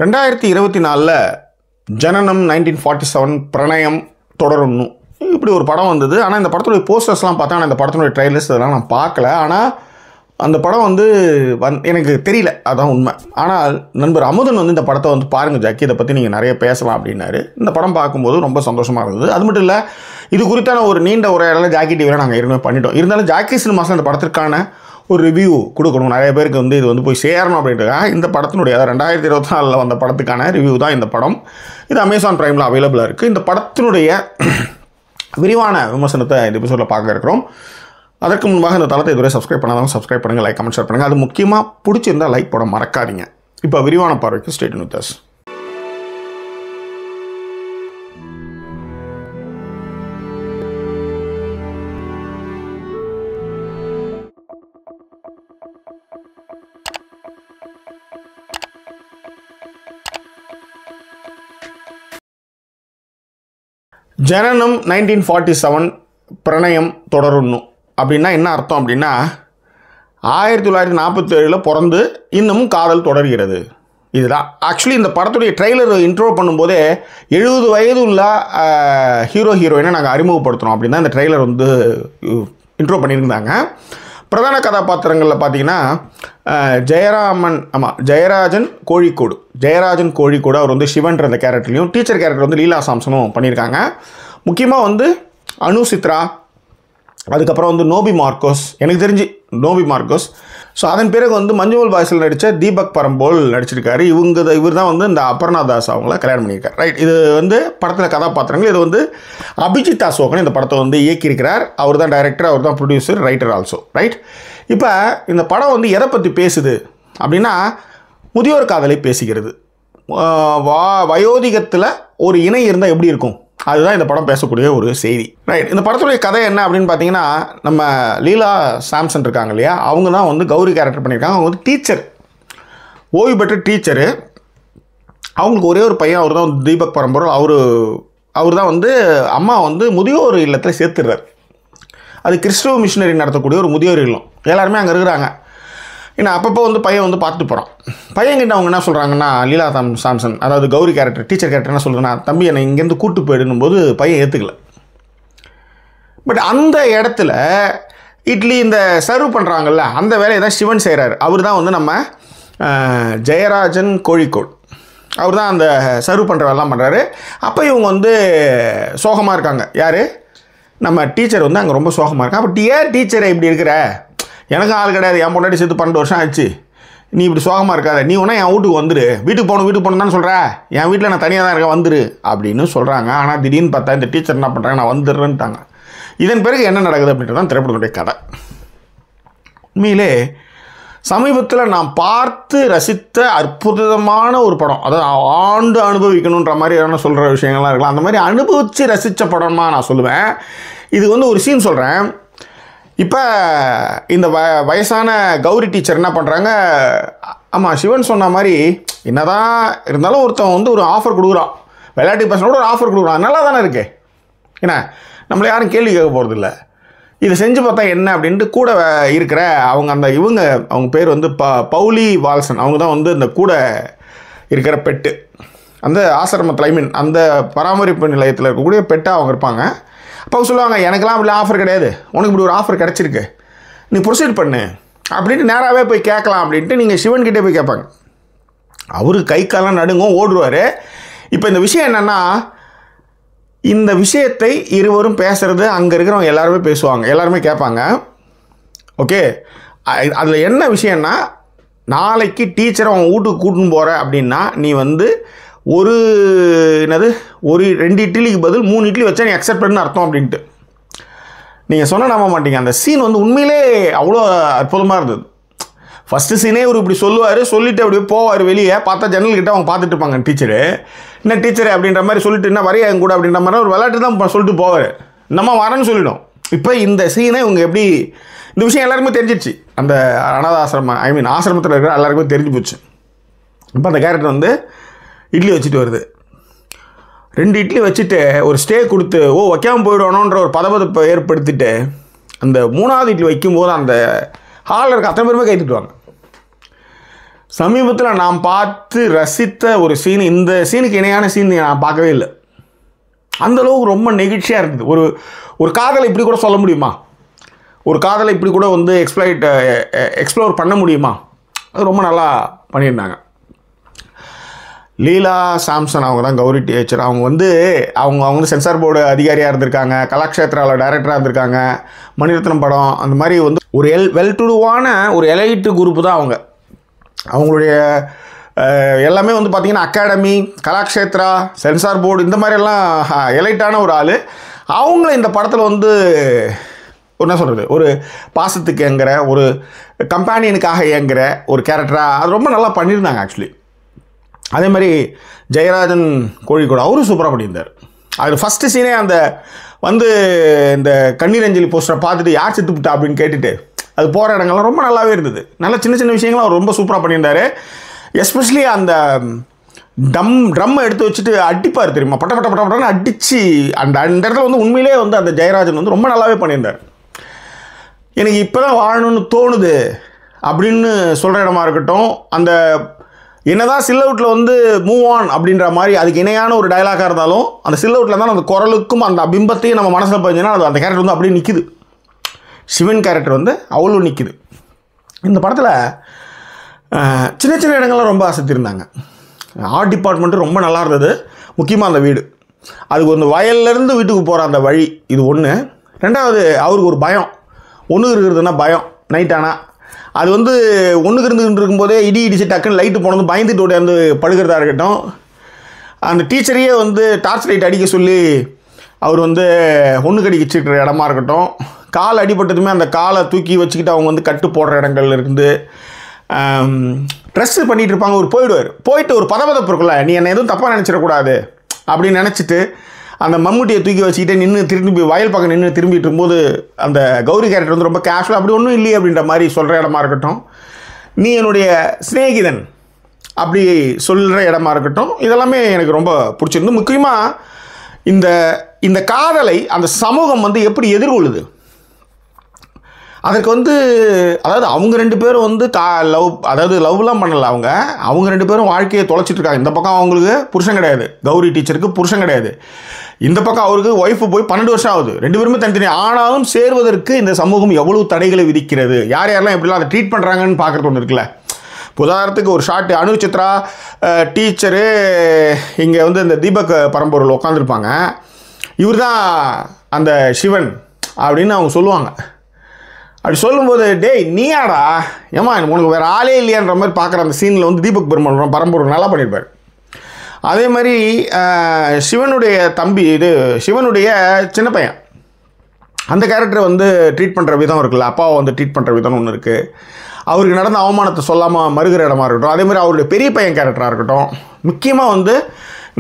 2024 ஜனனம் 1947 பிரணயம் தொடரும் இப்படி ஒரு படம் வந்தது. ஆனால் இந்த படத்துடைய போஸ்டர்ஸ்லாம் பார்த்தா ஆனால் இந்த படத்தினுடைய ட்ரைலர்ஸ் இதெல்லாம் நான் பார்க்கல. ஆனால் அந்த படம் வந்து எனக்கு தெரியல, அதான் உண்மை. ஆனால் நண்பர் அமுதன் வந்து இந்த படத்தை வந்து பாருங்கள் ஜாக்கி, இதை பற்றி நீங்கள் நிறைய பேசலாம் அப்படின்னாரு. இந்த படம் பார்க்கும்போது ரொம்ப சந்தோஷமாக இருந்தது. அது மட்டும் இல்லை, இது குறித்தான ஒரு நீண்ட உரையாடலை ஜாக்கி டிவியில் நாங்கள் ஏற்கனவே பண்ணிட்டோம். இருந்தாலும் ஜாக்கி சினிமாஸில் இந்த படத்திற்கான ஒரு ரிவ்யூ கொடுக்கணும், நிறைய பேருக்கு வந்து இது வந்து போய் சேரணும் அப்படின்றதுக்காக இந்த படத்தினுடைய 2024 வந்த படத்துக்கான ரிவ்யூ தான் இந்த படம். இது அமேசான் பிரைமில் அவைலபிளாக இருக்குது. இந்த படத்தினுடைய விரிவான விமர்சனத்தை இந்த எபிசோடில் பார்க்க இருக்கிறோம். அதற்கு முன்பாக இந்த தளத்தை இதுவரை சப்ஸ்கிரைப் பண்ணாதவங்க சப்ஸ்கிரைப் பண்ணுங்கள், லைக் கமெண்ட் ஷேர் பண்ணுங்கள். அது முக்கியமாக பிடிச்சிருந்தால் லைக் போட மறக்காதீங்க. இப்போ விரிவான பார்வைக்கு ஸ்டே டியூன் வித் அஸ். ஜனனம் 1947 பிரணயம் தொடரும் அப்படின்னா என்ன அர்த்தம் அப்படின்னா, 1947 பிறந்து இன்னமும் காதல் தொடர்கிறது. இதுதான் ஆக்சுவலி இந்த படத்துடைய ட்ரெய்லர் இன்ட்ரோ பண்ணும்போதே 70 வயது உள்ள ஹீரோ ஹீரோயினை நாங்கள் அறிமுகப்படுத்துகிறோம் அப்படின்னு தான் இந்த ட்ரெய்லர் வந்து இன்ட்ரோ பண்ணியிருந்தாங்க. பிரதான கதாபாத்திரங்களில் பார்த்தீங்கன்னா ஜெயராஜன் கோழிக்கோடு அவர் வந்து சிவன்ற அந்த கேரக்டர்லையும், டீச்சர் கேரக்டர் வந்து லீலா சாம்சனும் பண்ணியிருக்காங்க. முக்கியமாக வந்து அனு சித்ரா, அதுக்கப்புறம் வந்து நோபி மார்க்கோஸ். ஸோ அதன் பிறகு வந்து மஞ்சுமல் பாய்ஸில் நடித்த தீபக் பரம்போல் நடிச்சிருக்காரு. இவர் தான் வந்து இந்த அபர்ணா தாஸ் அவங்கள கல்யாணம் பண்ணியிருக்கார். ரைட், இது வந்து படத்தில் கதாபாத்திரங்கள். இது வந்து அபிஜித் அசோகன் இந்த படத்தை வந்து இயக்கியிருக்கிறார். அவர் தான் டைரக்டர், அவர் தான் ப்ரொடியூசர், ரைட்டர் ஆல்சோ. ரைட், இப்போ இந்த படம் வந்து எதை பற்றி பேசுது அப்படின்னா, முதியோர் காதலை பேசுகிறது. வயோதிகத்தில் ஒரு இணை இருந்தால் எப்படி இருக்கும், அதுதான் இந்த படம் பேசக்கூடிய ஒரு செய்தி. ரைட், இந்த படத்துடைய கதை என்ன அப்படின்னு பார்த்தீங்கன்னா, நம்ம லீலா சாம்சன் இருக்காங்க இல்லையா, அவங்க தான் வந்து கௌரி கேரக்டர் பண்ணியிருக்காங்க. அவங்க வந்து டீச்சர், ஓய்வு பெற்ற டீச்சரு. அவங்களுக்கு ஒரே ஒரு பையன், அவர் தான் வந்து தீபக் பரம்போல். அவர் தான் வந்து அம்மா வந்து முதியோர் இல்லத்தில் சேர்த்துடுறார். அது கிறிஸ்துவ மிஷினரி நடத்தக்கூடிய ஒரு முதியோர் இல்லம். எல்லாருமே அங்கே இருக்கிறாங்க. ஏன்னா அப்பப்போ வந்து பையன் வந்து பார்த்துட்டு போகிறான். பையன்கிட்ட அவங்க என்ன சொல்கிறாங்கன்னா, லீலா சாம்சன் அதாவது கௌரி கேரக்டர், டீச்சர் கேரக்டர் என்ன சொல்கிறேன்னா, தம்பி என்னை இங்கேருந்து கூட்டு போயிடணும் போது பையன் ஏற்றுக்கல. பட் அந்த இடத்துல இட்லி இந்த சர்வ் பண்ணுறாங்கல்ல, அந்த வேலையை தான் சிவன் செய்கிறார். அவர் தான் வந்து நம்ம ஜெயராஜன் கோழிக்கோடு, அவர் தான் அந்த சர்வ் பண்ணுற வேலைலாம் பண்ணுறாரு. அப்போ இவங்க வந்து சோகமாக இருக்காங்க. யார், நம்ம டீச்சர் வந்து அங்கே ரொம்ப சோகமாக இருக்காங்க. அப்போ ஏன் டீச்சரை இப்படி இருக்கிற, எனக்கு ஆள் கிடையாது, என் பொண்டாட்டி சேர்த்து 12 வருஷம் ஆச்சு, நீ இப்படி சோகமாக இருக்காத, நீ ஒன்றா என் வீட்டுக்கு வந்துரு, வீட்டுக்கு போகணும் தானே சொல்கிற, என் வீட்டில் நான் தனியாக தான் இருக்கேன், வந்துரு அப்படின்னு சொல்கிறாங்க. ஆனால் திடீர்னு பார்த்தா இந்த டீச்சர் என்ன பண்ணுறாங்க, நான் வந்துடுறேன்ட்டாங்க. இதன் பிறகு என்ன நடக்குது அப்படின்றது தான் திரைப்படத்துடைய கதை. உண்மையிலே சமீபத்தில் நான் பார்த்து ரசித்த அற்புதமான ஒரு படம், அதாவது ஆண்டு அனுபவிக்கணுன்ற மாதிரி என்ன சொல்கிற விஷயங்கள்லாம் இருக்கலாம், அந்த மாதிரி அனுபவித்து ரசித்த படமா நான் சொல்லுவேன். இது வந்து ஒரு சீன் சொல்கிறேன். இப்போ இந்த வயசான கௌரி டீச்சர் என்ன பண்ணுறாங்க, ஆமாம் சிவன் சொன்ன மாதிரி என்ன தான் இருந்தாலும் ஒருத்தன் வந்து ஒரு ஆஃபர் கொடுக்குறான், விளையாட்டு பசங்களோட ஒரு ஆஃபர் கொடுக்குறான், நல்லா தானே இருக்கு, ஏன்னா நம்மளை யாரும் கேள்வி கேட்க போகிறதில்ல, இதை செஞ்சு பார்த்தா என்ன அப்படின்ட்டு கூட இருக்கிற அவங்க பேர் வந்து பவுலி வால்சன், அவங்க தான் வந்து இந்த கூட இருக்கிற பெட்டு, அந்த ஆசிரமத்தில் அந்த பராமரிப்பு நிலையத்தில் இருக்கக்கூடிய பெட்டாக அவங்க இருப்பாங்க. அப்போ சொல்லுவாங்க, எனக்கெல்லாம் இப்படி ஆஃபர் கிடையாது, உனக்கு இப்படி ஒரு ஆஃபர் கிடச்சிருக்கு, நீ ப்ரொசீட் பண்ணு அப்படின்ட்டு நேராகவே போய் கேட்கலாம் அப்படின்ட்டு நீங்கள் சிவன்கிட்டே போய் கேட்பாங்க. அவருக்கு கை காலம் நடுங்கும், ஓடுவார். இப்போ இந்த விஷயம் என்னென்னா, இந்த விஷயத்தை இருவரும் பேசுகிறது அங்கே இருக்கிறவங்க எல்லாருமே பேசுவாங்க, எல்லாருமே கேட்பாங்க. ஓகே, அதில் என்ன விஷயம்னா, நாளைக்கு டீச்சரை அவன் வீட்டுக்கு கூட்டின்னு போகிற அப்படின்னா, நீ வந்து ஒரு 2 இட்லிக்கு பதில் 3 இட்லி வச்சா நீ அக்செப்ட் பண்ணு அர்த்தம் அப்படின்ட்டு. நீங்கள் சொன்னால் நம்ப மாட்டீங்க, அந்த சீன் வந்து உண்மையிலே அவ்வளோ அற்புதமாக இருந்தது. ஃபஸ்ட்டு சீனே இவர் இப்படி சொல்லிவிட்டு அப்படியே போவார் வெளியே, பார்த்தா ஜன்னல்கிட்ட அவங்க பார்த்துட்டு இருப்பாங்க டீச்சரு. என்ன டீச்சரு அப்படின்ற மாதிரி சொல்லிட்டு, என்ன வரையா என் கூட அப்படின்ற மாதிரி ஒரு விளையாட்டு தான் சொல்லிட்டு போவார், நம்ம வரேன்னு சொல்லிடும். இப்போ இந்த சீனை இவங்க எப்படி, இந்த விஷயம் எல்லாருக்குமே தெரிஞ்சிடுச்சு, அந்த ஆசிரமத்தில் இருக்கிற எல்லாருக்குமே தெரிஞ்சு போச்சு. இப்போ அந்த கேரக்டர் வந்து இட்லி வச்சுட்டு வருது, 2 இட்லி வச்சுட்டு ஒரு ஸ்டே கொடுத்து வைக்காமல் போயிடணுன்ற ஒரு பதபதப்பை ஏற்படுத்திட்டு, அந்த 3ஆவது இட்லி வைக்கும்போது அந்த ஹாலில் இருக்க அத்தனை பேருமே கை தட்டுவாங்க. சமீபத்தில் நான் பார்த்து ரசித்த ஒரு சீன், இந்த சீனுக்கு இணையான சீன் நான் பார்க்கவே இல்லை. அந்தளவுக்கு ரொம்ப நெகிழ்ச்சியாக இருந்தது. ஒரு காதலை இப்படி கூட சொல்ல முடியுமா? ஒரு காதலை இப்படி கூட வந்து எக்ஸ்ப்ளோர் பண்ண முடியுமா? அது ரொம்ப நல்லா பண்ணியிருந்தாங்க. லீலா சாம்சன் அவங்க தான் கௌரி டீச்சர். அவங்க வந்து சென்சார் போர்டு அதிகாரியாக இருந்திருக்காங்க, கலாக்ஷேத்ராவில் டைரக்டராக இருந்திருக்காங்க, மணிரத்னம் படம் அந்த மாதிரி வந்து ஒரு வெல் டு டூவான ஒரு எலைட்டு குரூப்பு தான் அவங்க. அவங்களுடைய எல்லாமே வந்து பார்த்திங்கன்னா அகாடமி, கலாக்ஷேத்ரா, சென்சார் போர்டு இந்த மாதிரியெல்லாம் எலைட்டான ஒரு ஆள். அவங்கள இந்த படத்தில் வந்து என்ன சொல்கிறது, ஒரு பாசத்துக்கு ஏங்குற, ஒரு கம்பேனியனுக்காக ஏங்குற ஒரு கேரக்டராக அது ரொம்ப நல்லா பண்ணியிருந்தாங்க ஆக்சுவலி. அதே மாதிரி ஜெயராஜன் கோழிக்கோடு அவரும் சூப்பராக பண்ணியிருந்தார். அது ஃபஸ்ட்டு சீனே அந்த வந்து இந்த கண்ணீர் அஞ்சலி போஸ்டரை பார்த்துட்டு யார் செத்துப்பிட்டா அப்படின்னு கேட்டுட்டு அது போகிற இடங்கள்லாம் ரொம்ப நல்லாவே இருந்தது. நல்ல சின்ன சின்ன விஷயங்களும் அவர் ரொம்ப சூப்பராக பண்ணியிருந்தார். எஸ்பெஷலி அந்த ட்ரம் எடுத்து வச்சுட்டு அடிப்பார் தெரியுமா, பட்ட பட்ட பட்ட பட்டன்னு அடித்து அந்த இடத்துல வந்து உண்மையிலே வந்து அந்த ஜெயராஜன் வந்து ரொம்ப நல்லாவே பண்ணியிருந்தார். எனக்கு இப்போ தான் வாழணும்னு தோணுது அப்படின்னு சொல்கிற இடமா இருக்கட்டும், அந்த என்னதான் சில்லவுட்டில் வந்து மூவ் ஆன் அப்படின்ற மாதிரி அதுக்கு இணையான ஒரு டைலாக்காக இருந்தாலும் அந்த சில்லவுட்டில் தான் அந்த குரலுக்கும் அந்த பிம்பத்தையும் நம்ம மனசில் பதிஞ்சுன்னா அது அந்த கேரக்டர் வந்து அப்படியே நிற்கிது. சிவன் கேரக்டர் வந்து அவ்வளோ நிற்கிது. இந்த படத்தில் சின்ன சின்ன இடங்கள்லாம் ரொம்ப அசத்திருந்தாங்க. ஆர்ட் டிபார்ட்மெண்ட்டு ரொம்ப நல்லா இருந்தது. முக்கியமாக அந்த வீடு, அதுக்கு வந்து வயல்லேருந்து வீட்டுக்கு போகிற அந்த வழி, இது ஒன்று. ரெண்டாவது அவருக்கு ஒரு பயம், ஒன்று இருக்கிறதுனா பயம். நைட் ஆனால் அது வந்து ஒன்றுக்கு இருந்துக்கிட்டு இருக்கும்போதே இடிச்சு டக்குன்னு லைட்டு போனது பயந்துட்டு ஓடியாந்து படுக்கிறதா இருக்கட்டும். அந்த டீச்சரையே வந்து டார்ச் லைட் அடிக்க சொல்லி அவர் வந்து ஒன்றுக்கு அடிக்கிற இடமா இருக்கட்டும். கால் அடிபட்டதுமே அந்த காலை தூக்கி வச்சுக்கிட்டு அவங்க வந்து கட்டு போடுற இடங்கள் இருந்து ட்ரெஸ்ஸு பண்ணிகிட்டு இருப்பாங்க. அவர் போயிட்டு ஒரு பதப்பதப்பு இருக்குல்ல, நீ என்னை எதுவும் தப்பாக நினச்சிடக்கூடாது அப்படின்னு நினச்சிட்டு அந்த மம்முட்டியை தூக்கி வச்சுக்கிட்டே திரும்பி வயல் பக்கம் நின்று திரும்பிட்டு இருக்கும்போது அந்த கௌரி கேரக்டர் வந்து ரொம்ப கேஷுவலாக அப்படி ஒன்றும் இல்லையே அப்படின்ற மாதிரி சொல்கிற இடமா இருக்கட்டும். நீ என்னுடைய சிநேகிதன் அப்படி சொல்கிற இடமா இருக்கட்டும், இதெல்லாமே எனக்கு ரொம்ப பிடிச்சிருந்து. முக்கியமாக இந்த காதலை அந்த சமூகம் வந்து எப்படி எதிர்கொள்ளுது, அதற்கு வந்து அதாவது அவங்க ரெண்டு பேரும் வந்து லவ்லாம் பண்ணலை. அவங்க ரெண்டு பேரும் வாழ்க்கையை தொலைச்சிட்ருக்காங்க. இந்த பக்கம் அவங்களுக்கு புருஷன் கிடையாது, கௌரி டீச்சருக்கு புருஷன் கிடையாது. இந்த பக்கம் அவருக்கு ஒய்ஃபு போய் 12 வருஷம் ஆகுது. ரெண்டு பேருமே தனித்தனி. ஆனாலும் சேர்வதற்கு இந்த சமூகம் எவ்வளவு தடைகளை விதிக்கிறது, யார் யாரெல்லாம் எப்படிலாம் அதை ட்ரீட் பண்ணுறாங்கன்னு பார்க்குறது ஒன்று இருக்குல்ல. உதாரணத்துக்கு ஒரு ஷார்ட், அனு சித்ரா டீச்சரு இங்கே வந்து இந்த தீபக் பரம்பூரில் உட்காந்துருப்பாங்க. இவர் தான் அந்த சிவன் அப்படின்னு அவங்க சொல்லுவாங்க. அப்படி சொல்லும்போது டேய் நீயாடா, ஏமா உனக்கு வேறு ஆளே இல்லையான்ற மாதிரி பார்க்குற அந்த சீனில் வந்து தீபக் பரம்பூர் நல்லா பண்ணியிருப்பார். அதே மாதிரி சிவனுடைய தம்பி, சிவனுடைய சின்ன பையன், அந்த கேரக்டரை வந்து ட்ரீட் பண்ணுற விதம் இருக்குல்ல, அப்பாவை வந்து ட்ரீட் பண்ணுற விதம்னு ஒன்று இருக்குது. அவருக்கு நடந்த அவமானத்தை சொல்லாமல் மறுகிற இடமா இருக்கட்டும். அதே மாதிரி அவருடைய பெரிய பையன் கேரக்டராக இருக்கட்டும். முக்கியமாக வந்து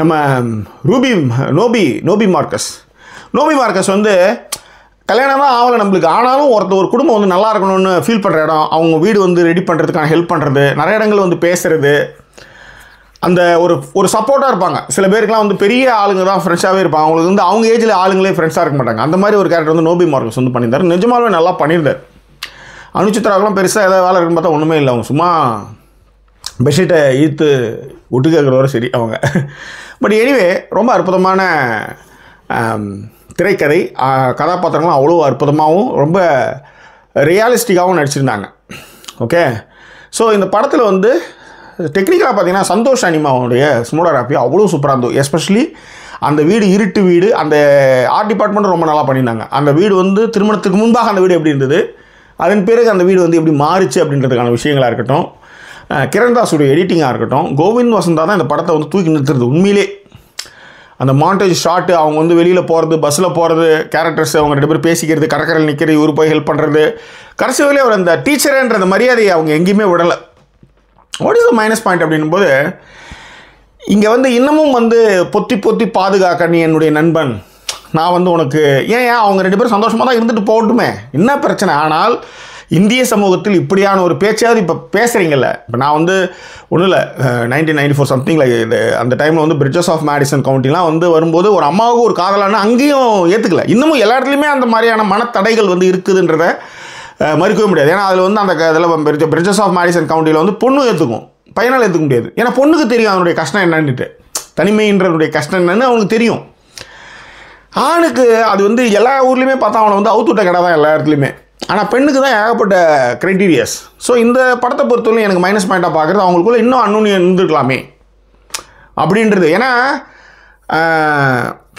நம்ம நோபி மார்க்கஸ் வந்து கல்யாணம் தான் ஆகலை நம்மளுக்கு, ஆனாலும் ஒரு குடும்பம் வந்து நல்லா இருக்கணும்னு ஃபீல் பண்ணுற இடம், அவங்க வீடு வந்து ரெடி பண்ணுறதுக்கான ஹெல்ப் பண்ணுறது, நிறைய இடங்கள் வந்து பேசுகிறது, அந்த ஒரு சப்போர்ட்டாக இருப்பாங்க. சில பேருக்குலாம் வந்து பெரிய ஆளுங்க தான் ஃப்ரெண்ட்ஸாகவே இருப்பாங்க, அவங்களுக்கு வந்து அவங்க ஏஜில் ஆளுங்களே ஃப்ரெண்ட்ஸாக இருக்க மாட்டாங்க. அந்த மாதிரி ஒரு கேரக்டர் வந்து நோபி மார்க்கஸ் வந்து பண்ணியிருந்தார். நிஜமாகவே நல்லா பண்ணியிருந்தார். அனுச்சித்ராக்கெல்லாம் பெருசாக ஏதாவது வேலை இருக்குன்னு பார்த்தா ஒன்றுமே இல்லை. அவங்க சும்மா பெட்ஷீட்டை ஈர்த்து விட்டு கேட்குறவரை சரி அவங்க. பட் எனிவே ரொம்ப அற்புதமான திரைக்கதை, கதாபாத்திரங்களும் அவ்வளோ அற்புதமாகவும் ரொம்ப ரியலிஸ்டிக்காகவும் நடிச்சிருந்தாங்க. ஓகே, ஸோ இந்த படத்தில் வந்து டெக்னிக்கலாக பார்த்தீங்கன்னா சந்தோஷ் அனிமாவுடைய சினிமோகிராஃபி அவ்வளோ சூப்பராக இருந்தது. எஸ்பெஷலி அந்த வீடு, இருட்டு வீடு, அந்த ஆர்ட் டிபார்ட்மெண்ட் ரொம்ப நல்லா பண்ணியிருந்தாங்க. அந்த வீடு வந்து திருமணத்துக்கு முன்பாக அந்த வீடு எப்படி இருந்தது, அதன் பிறகு அந்த வீடு வந்து எப்படி மாறிச்சு அப்படின்றதுக்கான விஷயங்களாக இருக்கட்டும், கிரண்தாஸுடைய எடிட்டிங்காக இருக்கட்டும், கோவிந்த் வசந்தா தான் இந்த படத்தை வந்து தூக்கி நிறுத்துறது. உண்மையிலே அந்த மாண்டேஜ் ஷாட்டு, அவங்க வந்து வெளியில் போகிறது, பஸ்ஸில் போகிறது, கேரக்டர்ஸ் அவங்க ரெண்டு பேரும் பேசிக்கிறது, கடற்கரையில் நிற்கிறது, இவர் போய் ஹெல்ப் பண்ணுறது, கடைசி வரையிலே அவர் அந்த டீச்சருன்ற அந்த மரியாதையை அவங்க எங்கேயுமே விடலை. What is the minus point அப்படின்னும் போது, இங்கே வந்து இன்னமும் வந்து பொத்தி பாதுகாக்க நீ என்னுடைய நண்பன், நான் வந்து உனக்கு ஏன் அவங்க ரெண்டு பேரும் சந்தோஷமாக தான் இருந்துட்டு போகட்டுமே, என்ன பிரச்சனை. ஆனால் இந்திய சமூகத்தில் இப்படியான ஒரு பேச்சாவது இப்போ பேசுகிறீங்கல்ல. இப்போ நான் வந்து ஒன்றும் இல்லை, 1994 சம்திங்கில் இது அந்த டைமில் வந்து பிரிட்ஜஸ் ஆஃப் மேடிசன் கவுண்டிலாம் வந்து வரும்போது ஒரு அம்மாவுக்கு ஒரு காதலான அங்கேயும் ஏற்றுக்கல. இன்னமும் எல்லா இடத்துலையுமே அந்த மாதிரியான மனத்தடைகள் வந்து இருக்குதுன்றதை மறுக்கவே முடியாது. ஏன்னா அதில் வந்து அந்த இதில் பிரிட்ஜஸ் ஆஃப் மேடிசன் கவுண்டியில் வந்து பொண்ணு ஏற்றுக்கும், பையனால் ஏற்றுக்க முடியாது. ஏன்னா பொண்ணுக்கு தெரியும் அதனுடைய கஷ்டம் என்னன்னுட்டு, தனிமைன்றனுடைய கஷ்டம் என்னன்னு அவனுக்கு தெரியும். ஆணுக்கு அது வந்து எல்லா ஊர்லேயுமே பார்த்தா அவனை வந்து அவுத்துட்ட கடை தான் எல்லா இடத்துலையுமே. ஆனால் பெண்ணுக்கு தான் ஏகப்பட்ட க்ரைட்டீரியாஸ். ஸோ இந்த படத்தை பொறுத்தவரைக்கும் எனக்கு மைனஸ் பாயிண்ட்டாக பார்க்குறது அவங்களுக்குள்ள இன்னும் அன்னோனியம் இருந்துருக்கலாமே அப்படின்றது. ஏன்னா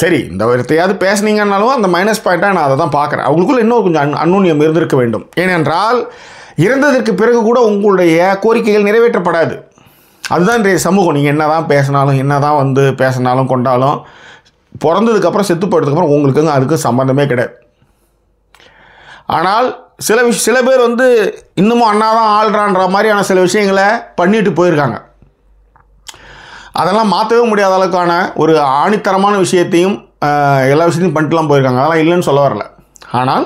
சரி இந்த ஒருத்தையாவது பேசுனீங்கன்னாலும் அந்த மைனஸ் பாயிண்ட்டாக நான் அதை தான் பார்க்குறேன். அவங்களுக்குள்ள இன்னும் கொஞ்சம் அன்னோனியம் இருந்திருக்க வேண்டும். ஏனென்றால் இறந்ததற்கு பிறகு கூட உங்களுடைய கோரிக்கைகள் நிறைவேற்றப்படாது. அதுதான் இன்றைய சமூகம். நீங்கள் என்ன தான் பேசினாலும் என்ன தான் வந்து பேசினாலும் கொண்டாலும் பிறந்ததுக்கப்புறம் செத்து போயிட்டதுக்கப்புறம் உங்களுக்கு அதுக்கு சம்மந்தமே கிடையாது. ஆனால் சில பேர் வந்து இன்னமும் அண்ணா தான் ஆள்றான்ற மாதிரியான சில விஷயங்களை பண்ணிட்டு போயிருக்காங்க. அதெல்லாம் மாற்றவே முடியாத அளவுக்கான ஒரு ஆணித்தரமான விஷயத்தையும் எல்லா விஷயத்தையும் பண்ணிட்டுலாம் போயிருக்காங்க. அதெல்லாம் இல்லைன்னு சொல்ல வரல. ஆனால்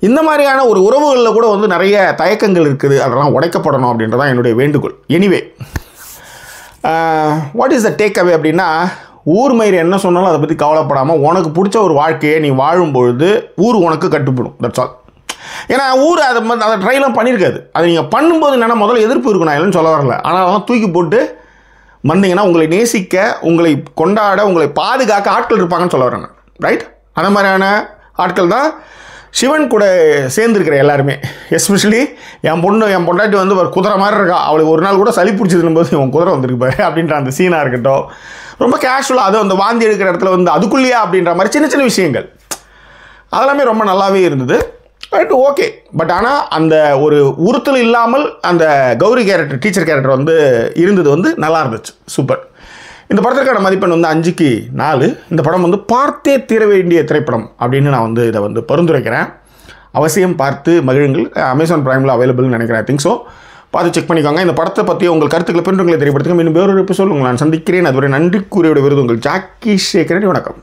இந்த மாதிரியான ஒரு உறவுகளில் கூட வந்து நிறைய தயக்கங்கள் இருக்குது. அதெல்லாம் உடைக்கப்படணும் அப்படின்றதான் என்னுடைய வேண்டுகோள். Anyway what is the take away அப்படின்னா, ஊர் மயிர் என்ன சொன்னாலும் அதை பற்றி கவலைப்படாமல் உனக்கு பிடிச்ச ஒரு வாழ்க்கையை நீ வாழும்பொழுது ஊர் உனக்கு கட்டுப்படும். That's all. ஏன்னா ஊர் அதை ட்ரைலாம் பண்ணியிருக்காது. அதை நீங்கள் பண்ணும்போது என்னென்னா முதல்ல எதிர்ப்பு இருக்கும், நான் இல்லைன்னு சொல்ல வரல. ஆனால் அதெல்லாம் தூக்கி போட்டு வந்தீங்கன்னா உங்களை நேசிக்க, உங்களை கொண்டாட, உங்களை பாதுகாக்க ஆட்கள் இருப்பாங்கன்னு சொல்ல வரேன். ரைட்? அந்த மாதிரியான ஆட்கள் தான் சிவன் கூட சேர்ந்துருக்கிற எல்லாருமே. எஸ்பெஷலி என் பொண்டாட்டி வந்து ஒரு குதிரை மாதிரி இருக்கா, அவளுக்கு ஒரு நாள் கூட சளி பிடிச்சதுன்னு போது இவன் குதிரை வந்திருக்கு பாரு அப்படின்ற அந்த சீனாக இருக்கட்டும், ரொம்ப கேஷுவலாக அது அந்த வாந்தி எடுக்கிற இடத்துல வந்து அதுக்குள்ளேயா அப்படின்ற மாதிரி சின்ன சின்ன விஷயங்கள் அதெல்லாமே ரொம்ப நல்லாவே இருந்தது. Right, okay. பட் ஆனால் அந்த ஒரு உறுத்தல் இல்லாமல் அந்த கௌரி கேரக்டர், டீச்சர் கேரக்டர் வந்து இருந்தது வந்து நல்லா இருந்துச்சு. சூப்பர். இந்த படத்திற்கான மதிப்பெண் வந்து 5க்கு 4. இந்த படம் வந்து பார்த்தே தீர வேண்டிய திரைப்படம் அப்படின்னு நான் வந்து இதை வந்து பரிந்துரைக்கிறேன். அவசியம் பார்த்து மகிழுங்கள். அமேசான் பிரைமில் அவைலபிள்னு நினைக்கிறேன். I think so. பார்த்து செக் பண்ணிக்கோங்க. இந்த படத்தை பற்றி உங்கள் கருத்துக்களை பின்னுங்களை தெரியப்படுத்துங்க. இன்னும் வேறொரு எபிசோட் உங்களை நான் சந்திக்கிறேன். அதுவரை நன்றி கூறியோட விருது உங்கள் ஜாக்கி சேகரன். வணக்கம்.